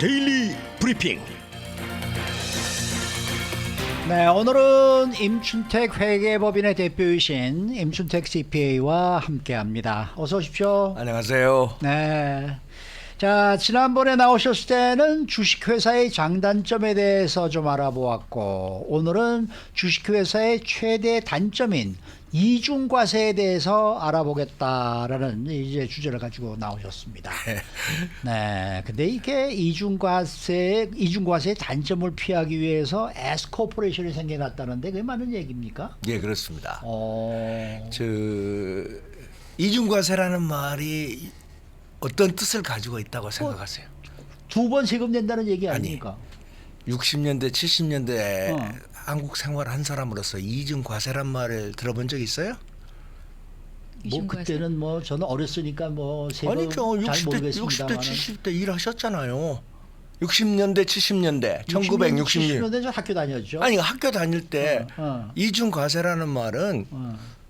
데일리 브리핑. 네, 오늘은 임춘택 회계법인의 대표이신 임춘택 CPA와 함께합니다. 어서 오십시오. 안녕하세요. 네. 자, 지난번에 나오셨을 때는 주식회사의 장단점에 대해서 좀 알아보았고, 오늘은 주식회사의 최대 단점인 이중과세에 대해서 알아보겠다라는 이제 주제를 가지고 나오셨습니다. 네. 근데 이게 이중과세의 단점을 피하기 위해서 S코퍼레이션이 생겨났다는데 그게 맞는 얘기입니까? 예, 그렇습니다. 어. 이중과세라는 말이 어떤 뜻을 가지고 있다고 생각하세요? 두 번 세금 낸다는 얘기 아닙니까? 60년대, 70년대에 어. 한국 생활한 사람으로서 이중과세란 말을 들어본 적 있어요? 뭐 그때는 뭐 저는 어렸으니까 뭐 세금 아니죠. 잘 60대, 모르겠습니다만 70대 일하셨잖아요. 60년대, 70년대, 1960년. 70년대 저 학교 다녔죠. 아니, 학교 다닐 때 이중과세라는 말은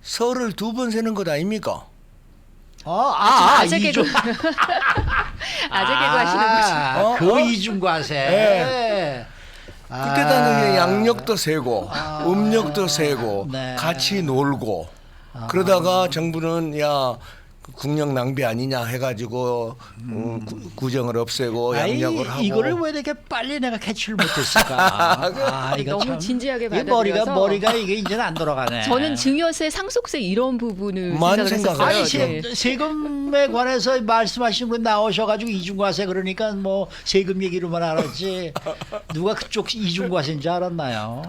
설을 두 번 세는 것 아닙니까? 아재 이중 개그 아재 개그 하시는 거죠. 그 이중과세. 네. 그때 당시에 양력도 세고 음력도 세고 네. 같이 놀고 그러다가 정부는 야 국력 낭비 아니냐 해가지고 구정을 없애고 양력을 하고 이거를 왜 이렇게 빨리 내가 캐치를 못했을까? 이거 너무 참, 진지하게 이게 받아들여서. 머리가 이게 이제는 안 돌아가네. 저는 증여세, 상속세 이런 부분을 많이 생각을 했었어요. 생각해요. 아니 세금에 관해서 말씀하신 분 나오셔가지고 이중과세 그러니까 뭐 세금 얘기로만 알았지 누가 그쪽 이중과세인 줄 알았나요?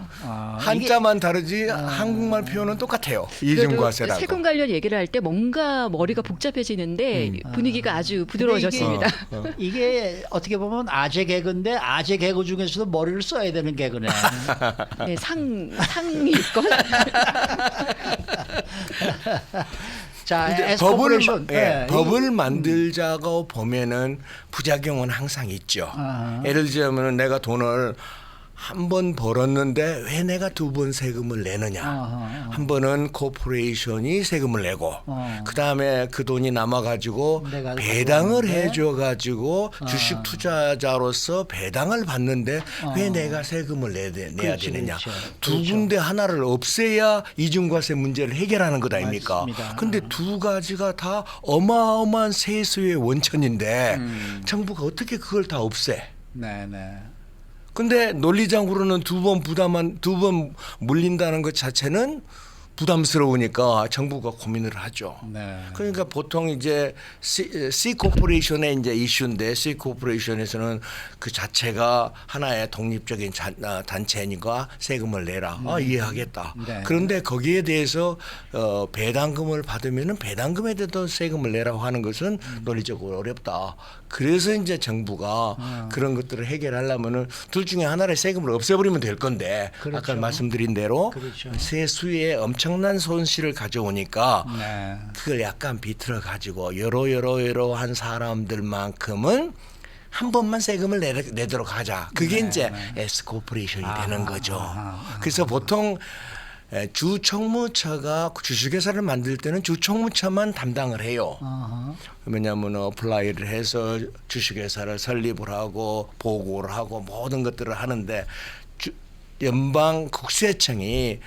한자만 다르지 한국말 표현은 똑같아요. 그래도 이중과세라고. 세금 관련 얘기를 할 때 뭔가 머리가 복잡해지는데 분위기가 아주 부드러워졌습니다. 이게 어떻게 보면 아재 개그인데 아재 개그 중에서도 머리를 써야 되는 개그네. 네, 상일걸. 자, 이제 S코퍼레이션. 법을 만들자고 보면은 부작용은 항상 있죠. 예를 들자면 내가 돈을 한 번 벌었는데 왜 내가 두 번 세금을 내느냐. 한 번은 코퍼레이션이 세금을 내고 그 다음에 그 돈이 남아가지고 내가 배당을 가져왔는데. 해줘가지고 주식 투자자로서 배당을 받는데 왜 내가 세금을 내야 그렇지, 되느냐. 그렇죠. 두 그렇죠. 군데 하나를 없애야 이중과세 문제를 해결하는 것 아닙니까? 맞습니다. 근데 두 가지가 다 어마어마한 세수의 원천인데 정부가 어떻게 그걸 다 없애? 네네. 근데 논리적으로는 두 번 물린다는 것 자체는 부담스러우니까 정부가 고민을 하죠. 네. 그러니까 보통 이제 C 코퍼레이션의 이제 이슈인데 C 코퍼레이션에서는 그 자체가 하나의 독립적인 단체니까 세금을 내라. 이해하겠다. 네. 그런데 거기에 대해서 배당금을 받으면은 배당금에 대해서 세금을 내라고 하는 것은 논리적으로 어렵다. 그래서 이제 정부가 그런 것들을 해결하려면은 둘 중에 하나를 세금을 없애버리면 될 건데 그렇죠. 아까 말씀드린 대로 그렇죠. 세수에 엄청난 손실을 가져오니까 네. 그걸 약간 비틀어 가지고 여러한 사람들만큼은 한 번만 세금을 내도록 하자. 그게 이제 S코퍼레이션이 되는 거죠. 그래서 보통 주총무처가 주식회사를 만들 때는 주총무처만 담당을 해요. 왜냐하면 어플라이를 해서 주식회사를 설립을 하고 보고를 하고 모든 것들을 하는데 연방 국세청이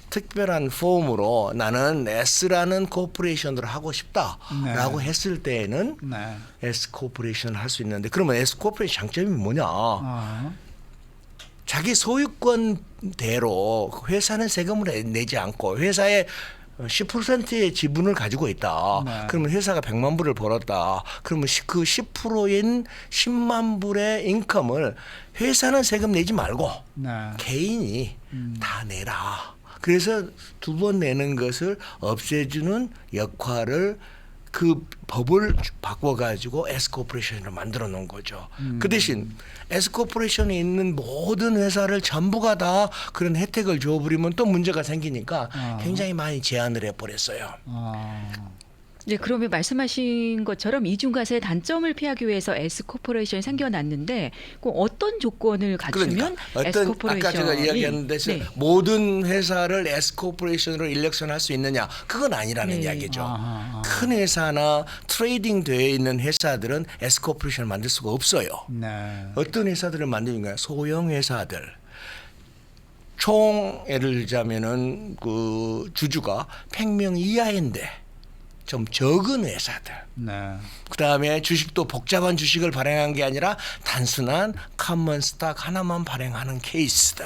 특별한 폼으로 나는 S라는 코퍼레이션을 하고 싶다라고 했을 때에는 네. S 코퍼레이션을 할 수 있는데 그러면 S 코퍼레이션 장점이 뭐냐? 자기 소유권대로 회사는 세금을 내지 않고 회사의 10%의 지분을 가지고 있다. 네. 그러면 회사가 100만 불을 벌었다. 그러면 그 10%인 10만 불의 인컴을 회사는 세금 내지 말고 네. 개인이 다 내라. 그래서 두 번 내는 것을 없애주는 역할을 그 법을 바꿔가지고 S코퍼레이션으로 만들어 놓은 거죠. 그 대신 S코퍼레이션에 있는 모든 회사를 전부가 다 그런 혜택을 줘버리면 또 문제가 생기니까 굉장히 많이 제한을 해버렸어요. 네, 그러면 말씀하신 것처럼 이중과세 단점을 피하기 위해서 S코퍼레이션이 생겨났는데 꼭 어떤 조건을 갖추면 그러니까 어떤 S코퍼레이션이 아까 제가 이야기했는 데서 네. 모든 회사를 S코퍼레이션으로 일렉션할 수 있느냐 그건 아니라는 네. 이야기죠. 아하. 큰 회사나 트레이딩 되어 있는 회사들은 S 코퍼레이션을 만들 수가 없어요. 네. 어떤 회사들을 만드는가요? 소형 회사들. 총 예를 들자면은 그 주주가 100명 이하인데 좀 적은 회사들. 네. 그다음에 주식도 복잡한 주식을 발행한 게 아니라 단순한 커먼 스탁 하나만 발행하는 케이스들.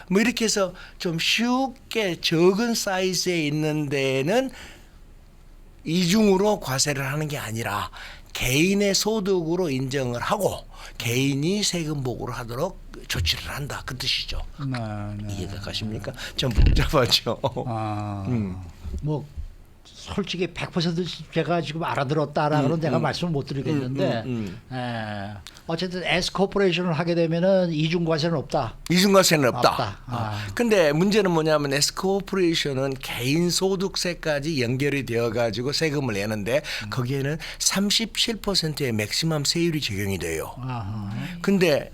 뭐 이렇게 해서 좀 쉽게 적은 사이즈에 있는 데는 이중으로 과세를 하는 게 아니라 개인의 소득으로 인정을 하고 개인이 세금 보고를 하도록 조치를 한다. 그 뜻이죠. 네. 네. 이해가 가십니까? 좀 복잡하죠. 아, 뭐 솔직히 100% 제가 지금 알아들었다라고는 내가 말씀을 못 드리겠는데, 예. 어쨌든 S 코퍼레이션을 하게 되면은 이중과세는 없다. 이중과세는 없다. 없다. 아. 근데 문제는 뭐냐면 S 코퍼레이션은 개인 소득세까지 연결이 되어 가지고 세금을 내는데 거기에는 37%의 맥시멈 세율이 적용이 돼요. 아하. 근데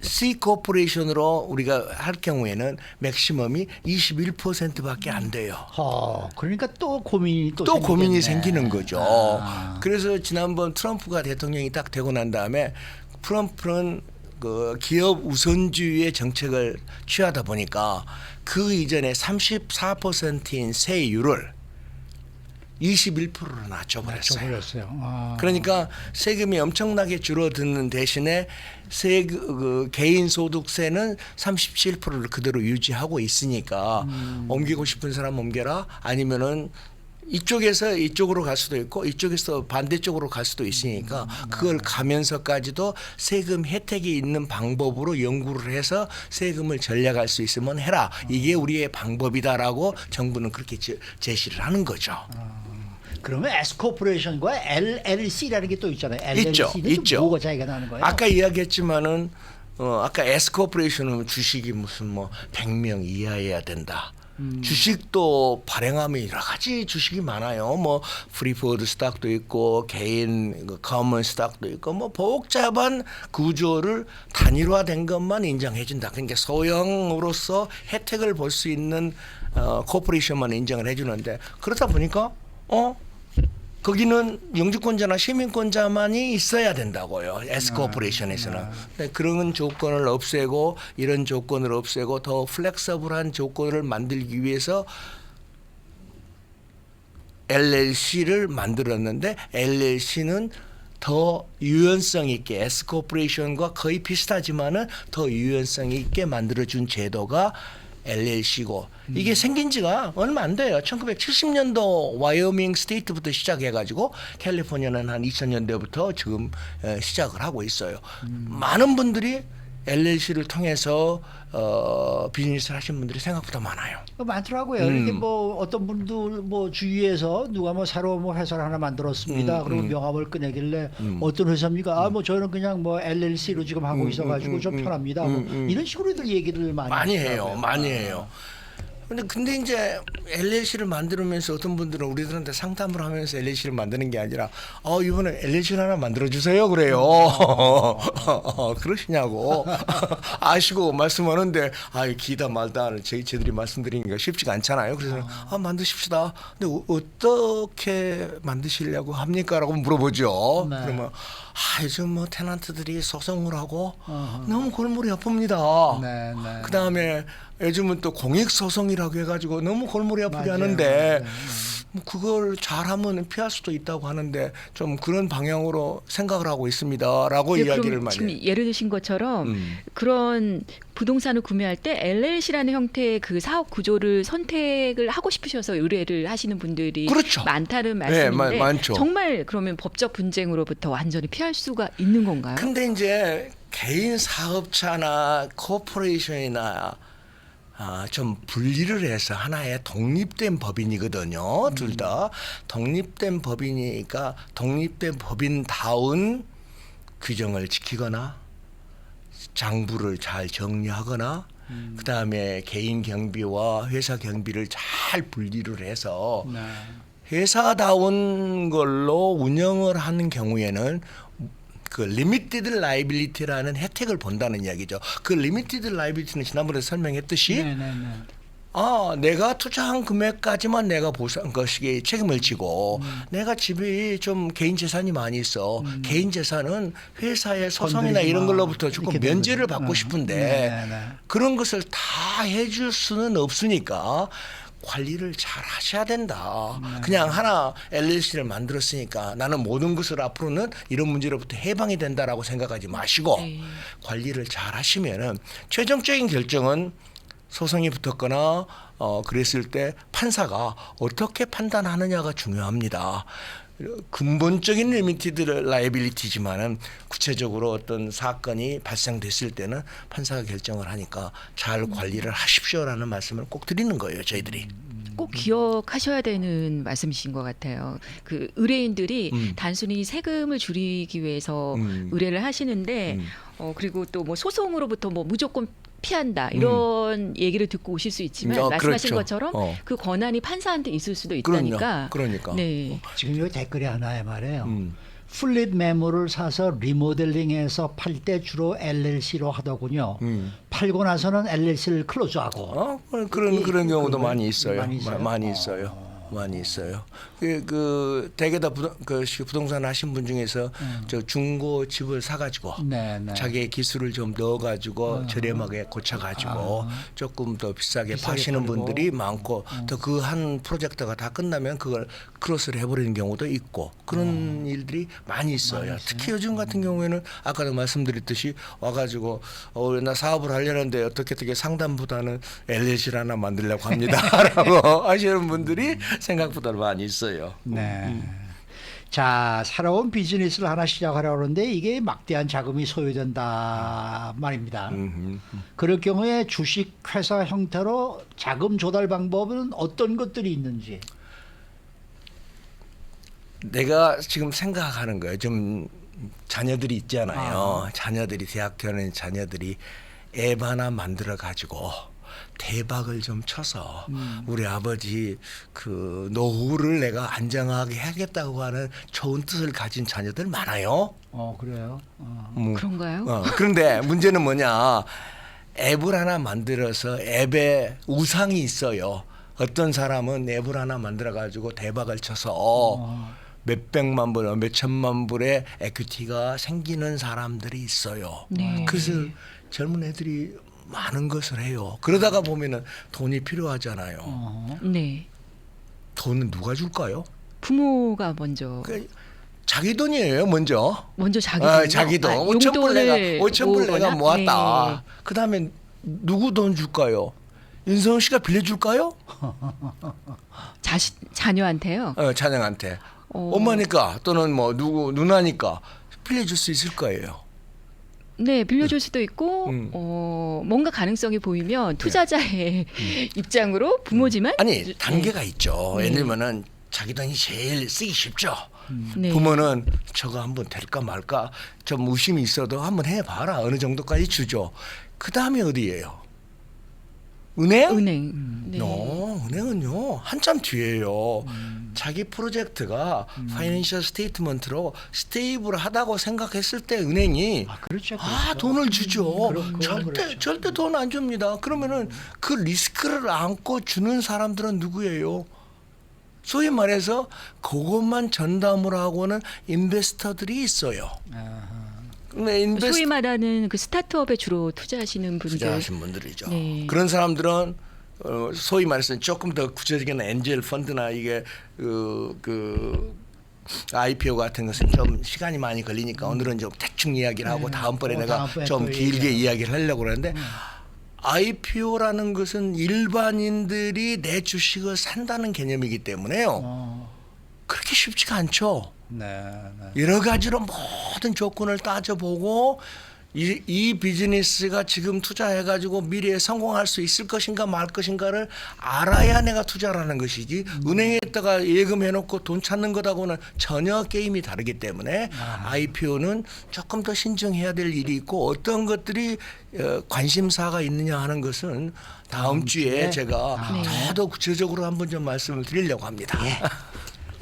C 코퍼레이션으로 우리가 할 경우에는 맥시멈이 21%밖에 안 돼요. 그러니까 또 고민이 또 고민이 생기겠네. 생기는 거죠. 아. 그래서 지난번 트럼프가 대통령이 딱 되고 난 다음에 트럼프는 그 기업 우선주의의 정책을 취하다 보니까 그 이전에 34%인 세율을 21%로 낮춰버렸어요. 맞춰버렸어요. 아. 그러니까 세금이 엄청나게 줄어드는 대신에 그 개인 소득세는 37%를 그대로 유지하고 있으니까 옮기고 싶은 사람 옮겨라 아니면은 이쪽에서 이쪽으로 갈 수도 있고 이쪽에서 반대쪽으로 갈 수도 있으니까 그걸 가면서까지도 세금 혜택이 있는 방법으로 연구를 해서 세금을 절약할 수 있으면 해라. 이게 우리의 방법이다라고 정부는 그렇게 제시를 하는 거죠. 그러면 S 코퍼레이션과 LLC라는 게 또 있잖아요. 있죠, LLC는 있죠. 뭐가 차이가 나는 거예요? 아까 이야기했지만은 아까 S 코퍼레이션은 주식이 무슨 뭐 100명 이하여야 된다. 주식도 발행하면 여러 가지 주식이 많아요. 뭐 프리포드 스탁도 있고 개인 커먼 스탁도 있고 뭐 복잡한 구조를 단일화된 것만 인정해 준다. 그러니까 소형으로서 혜택을 볼 수 있는 코퍼레이션만 인정을 해 주는데 그러다 보니까 거기는 영주권자나 시민권자만이 있어야 된다고요. S 코퍼레이션에서는. 그런 조건을 없애고 이런 조건을 없애고 더 플렉서블한 조건을 만들기 위해서 LLC를 만들었는데 LLC는 더 유연성 있게 S 코퍼레이션과 거의 비슷하지만은 더 유연성 있게 만들어준 제도가 LLC고 이게 생긴 지가 얼마 안 돼요. 1970년도 와이오밍 스테이트부터 시작해가지고 캘리포니아는 한 2000년대부터 지금 시작을 하고 있어요. 많은 분들이 LLC를 통해서 비즈니스를 하신 분들이 생각보다 많아요. 많더라고요. 이렇게 뭐 어떤 분들 뭐 주위에서 누가 뭐 새로 뭐 회사를 하나 만들었습니다. 그리고 명함을 꺼내길래 어떤 회사입니까? 뭐 저는 그냥 뭐 LLC로 지금 하고 있어가지고 좀 편합니다. 뭐 이런 식으로들 얘기를 많이 해요. 하더라고요. 많이 해요. 근데 이제 LLC를 만들면서 어떤 분들은 우리들한테 상담을 하면서 LLC를 만드는 게 아니라 이번에 LLC를 하나 만들어 주세요 그래요. 그러시냐고 아시고 말씀하는데 기다 말다 저희들이 말씀드리니까 쉽지가 않잖아요. 그래서 만드십시다. 근데 어떻게 만드시려고 합니까라고 물어보죠. 네. 그러면 요즘 뭐 테넌트들이 소송을 하고 너무 골머리 아픕니다. 네, 네. 그 다음에 요즘은 또 공익소송이라고 해가지고 너무 골머리 아프게 맞아요. 하는데 맞아요. 뭐 그걸 잘하면 피할 수도 있다고 하는데 좀 그런 방향으로 생각을 하고 있습니다라고 네, 이야기를 그럼 많이 지금 해요. 예를 드신 것처럼 그런 부동산을 구매할 때 LLC라는 형태의 그 사업 구조를 선택을 하고 싶으셔서 의뢰를 하시는 분들이 그렇죠. 많다는 네, 말씀인데 많죠. 정말 그러면 법적 분쟁으로부터 완전히 피할 수가 있는 건가요? 근데 이제 개인 사업자나 코퍼레이션이나 좀 분리를 해서 하나의 독립된 법인이거든요. 둘 다 독립된 법인이니까 독립된 법인다운 규정을 지키거나 장부를 잘 정리하거나 그다음에 개인 경비와 회사 경비를 잘 분리를 해서 네. 회사다운 걸로 운영을 하는 경우에는 그 리미티드 라이빌리티라는 혜택을 본다는 이야기죠. 그 리미티드 라이빌리티는 지난번에 설명했듯이 네, 네, 네. 내가 투자한 금액까지만 내가 보상 것이 책임을 지고 내가 집이 좀 개인 재산이 많이 있어. 개인 재산은 회사의 소송이나 건드리지 이런 마. 걸로부터 조금 이렇게 면제를 되거든요. 받고 싶은데 네. 그런 것을 다 해줄 수는 없으니까 관리를 잘 하셔야 된다. 그냥 하나 LLC를 만들었으니까 나는 모든 것을 앞으로는 이런 문제로부터 해방이 된다라고 생각하지 마시고 네. 관리를 잘 하시면은 최종적인 결정은 소송이 붙었거나 그랬을 때 판사가 어떻게 판단하느냐가 중요합니다. 근본적인 리미티드 라이빌리티지만은 구체적으로 어떤 사건이 발생됐을 때는 판사가 결정을 하니까 잘 관리를 하십시오라는 말씀을 꼭 드리는 거예요, 저희들이. 꼭 기억하셔야 되는 말씀이신 것 같아요. 그 의뢰인들이 단순히 세금을 줄이기 위해서 의뢰를 하시는데 그리고 또 뭐 소송으로부터 뭐 무조건 피한다 이런 얘기를 듣고 오실 수 있지만 말씀하신 그렇죠. 것처럼 그 권한이 판사한테 있을 수도 있다니까. 그러니까. 네. 지금 여기 댓글이 하나에 말해요. 플릿 매물을 사서 리모델링해서 팔 때 주로 LLC로 하더군요. 팔고 나서는 LLC를 클로즈하고. 그런 경우도 많이 있어요. 많이 있어요? 많이 있어요. 대개 다 부동산 하신 분 중에서 저 중고 집을 사가지고 네. 자기의 기술을 좀 넣어가지고 저렴하게 고쳐가지고 조금 더 비싸게 파시는 팔고. 분들이 많고 또 그 한 프로젝트가 다 끝나면 그걸 크로스를 해버리는 경우도 있고 그런 일들이 많이 있어요. 특히 요즘 같은 경우에는 아까도 말씀드렸듯이 와가지고 나 사업을 하려는데 어떻게 상담보다는 LLC를 하나 만들려고 합니다라고 하시는 분들이 생각보다 많이 있어요. 네. 자, 새로운 비즈니스를 하나 시작하려고 하는데 이게 막대한 자금이 소요된다 말입니다. 그럴 경우에 주식 회사 형태로 자금 조달 방법은 어떤 것들이 있는지. 내가 지금 생각하는 거예요. 좀 자녀들이 있잖아요. 자녀들이 대학 다니는 자녀들이 앱 하나 만들어 가지고 대박을 좀 쳐서 우리 아버지 그 노후를 내가 안정하게 하겠다고 하는 좋은 뜻을 가진 자녀들 많아요. 그래요. 그런가요? 그런데 문제는 뭐냐? 앱을 하나 만들어서 앱에 우상이 있어요. 어떤 사람은 앱을 하나 만들어 가지고 대박을 쳐서 몇백만 불, 몇천만 불의 에퀴티가 생기는 사람들이 있어요. 네. 그래서 젊은 애들이 많은 것을 해요. 그러다가 보면은 돈이 필요하잖아요. 네. 돈은 누가 줄까요? 부모가 먼저 자기 돈이에요, 먼저. 자기 돈. 자기 돈. 5천 불 내가 모았다. 그다음에 누구 돈 줄까요? 윤성호 씨가 빌려줄까요? 자녀한테요. 자녀한테. 엄마니까 또는 뭐 누나니까 빌려줄 수 있을 거예요. 네, 빌려줄 수도 있고 뭔가 가능성이 보이면 투자자의 입장으로 부모지만 아니 단계가 있죠. 예를 들면은 자기 돈이 제일 쓰기 쉽죠. 네. 부모는 저거 한번 될까 말까 좀 의심이 있어도 한번 해봐라. 어느 정도까지 주죠. 그 다음에 어디예요? 은행? 네. 은행은요 한참 뒤에요. 자기 프로젝트가 파이낸셜 스테이트먼트로 스테이블하다고 생각했을 때 은행이 그렇죠. 돈을 주죠. 그렇죠. 절대 돈 안 줍니다. 그러면은 그 리스크를 안고 주는 사람들은 누구예요? 소위 말해서 그것만 전담을 하고는 인베스터들이 있어요. 소위 말하는 그 스타트업에 주로 투자하시는 분들. 투자하신 분들이죠. 네. 그런 사람들은 소위 말해서 조금 더 구체적인 엔젤 펀드나 이게 그 IPO 같은 것은 좀 시간이 많이 걸리니까 오늘은 좀 대충 이야기를 하고 다음번에 내가 다음번에 좀 또 길게 이야기를 하려고 그러는데 IPO라는 것은 일반인들이 내 주식을 산다는 개념이기 때문에요. 그렇게 쉽지가 않죠. 네. 여러 가지로 모든 조건을 따져보고 이 비즈니스가 지금 투자해가지고 미래에 성공할 수 있을 것인가 말 것인가를 알아야 내가 투자를 하는 것이지 은행에다가 예금해놓고 돈 찾는 것하고는 전혀 게임이 다르기 때문에 IPO는 조금 더 신중해야 될 일이 있고 어떤 것들이 관심사가 있느냐 하는 것은 다음 주에 제가 더 구체적으로 한번 좀 말씀을 드리려고 합니다.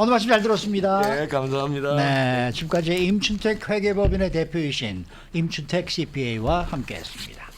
오늘 말씀 잘 들었습니다. 네, 감사합니다. 네, 지금까지 임춘택 회계법인의 대표이신 임춘택 CPA와 함께했습니다.